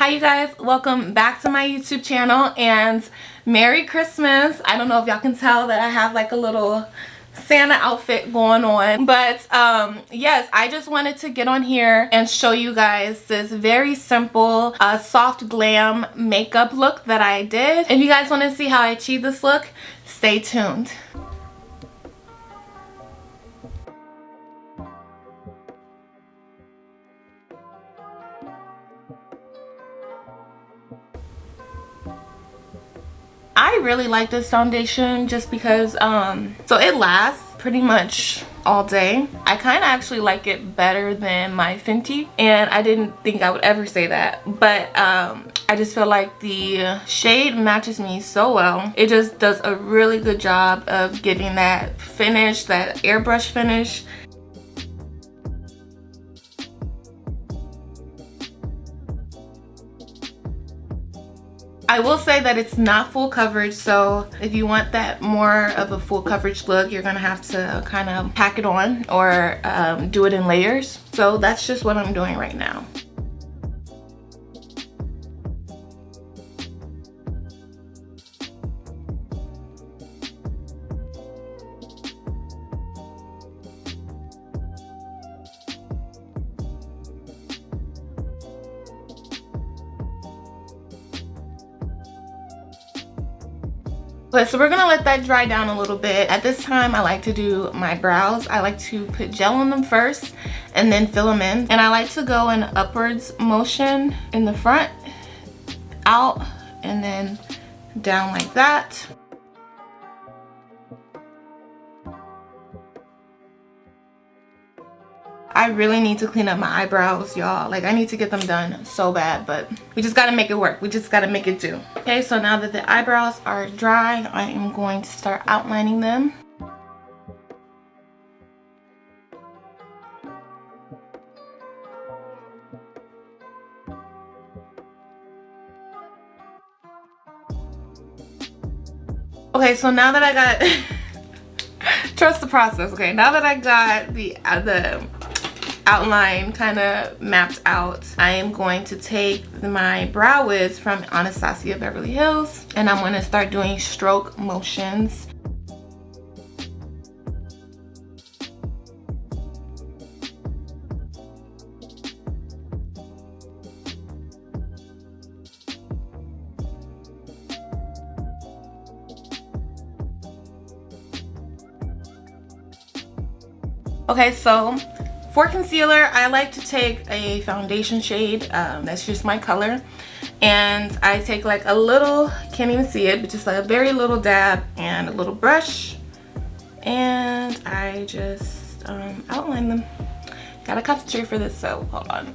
Hi you guys, welcome back to my YouTube channel and Merry Christmas. I don't know if y'all can tell that I have like a little Santa outfit going on, but yes, I just wanted to get on here and show you guys this very simple soft glam makeup look that I did. If you guys want to see how I achieved this look, stay tuned. I really like this foundation just because so it lasts pretty much all day. I kind of actually like it better than my Fenty, and I didn't think I would ever say that, but I just feel like the shade matches me so well. It just does a really good job of giving that finish, that airbrush finish. I will say that it's not full coverage, so if you want that more of a full coverage look, you're gonna have to kind of pack it on or do it in layers. So that's just what I'm doing right now. Okay, so we're gonna let that dry down a little bit. At this time, I like to do my brows. I like to put gel on them first and then fill them in. And I like to go in upwards motion in the front, out, and then down like that. I really need to clean up my eyebrows, y'all. Like, I need to get them done so bad, but we just gotta make it work. We just gotta make it do. Okay, so now that the eyebrows are dry, I am going to start outlining them. Okay, so now that I got trust the process. Okay, now that I got the outline kind of mapped out, I am going to take my brow wiz from Anastasia Beverly Hills and I'm going to start doing stroke motions. Okay, so for concealer, I like to take a foundation shade that's just my color, and I take like a little, can't even see it, but just like a very little dab and a little brush, and I just outline them. Gotta concentrate for this, so hold on.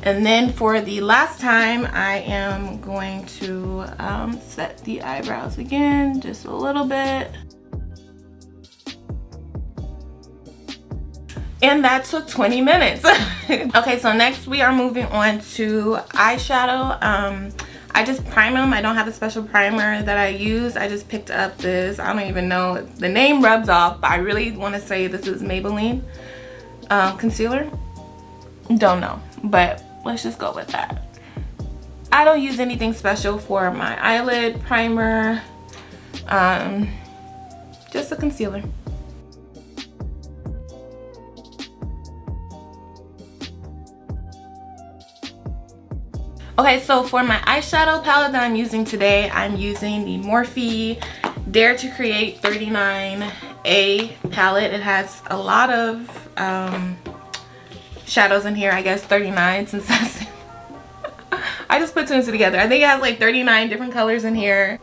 And then for the last time, I am going to set the eyebrows again, just a little bit. And that took 20 minutes. Okay, so next we are moving on to eyeshadow. I just prime them. I don't have a special primer that I use. I just picked up this, I don't even know, the name rubs off, but I really want to say this is Maybelline concealer. Don't know, but let's just go with that. I don't use anything special for my eyelid primer, just a concealer. Okay, so for my eyeshadow palette that I'm using today, I'm using the Morphe Dare to Create 39A palette. It has a lot of shadows in here. I guess 39 since that's I just put two and two together. I think it has like 39 different colors in here.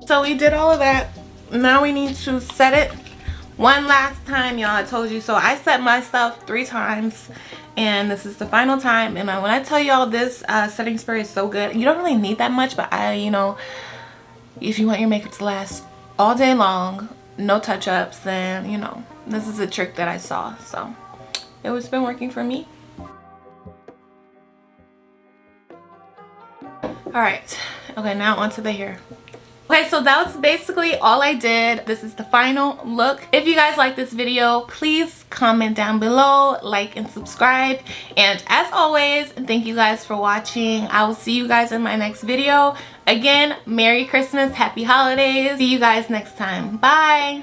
So we did all of that. Now we need to set it one last time, y'all. I told you. So I set my stuff 3 times and this is the final time. And when I tell y'all this setting spray is so good, you don't really need that much, but you know, if you want your makeup to last all day long, no touch-ups, then you know, this is a trick that I saw. So it's been working for me. Alright, okay, now onto the hair. Okay, so that was basically all I did. This is the final look. If you guys like this video, please comment down below, like and subscribe. And as always, thank you guys for watching. I will see you guys in my next video. Again, Merry Christmas, Happy Holidays. See you guys next time. Bye.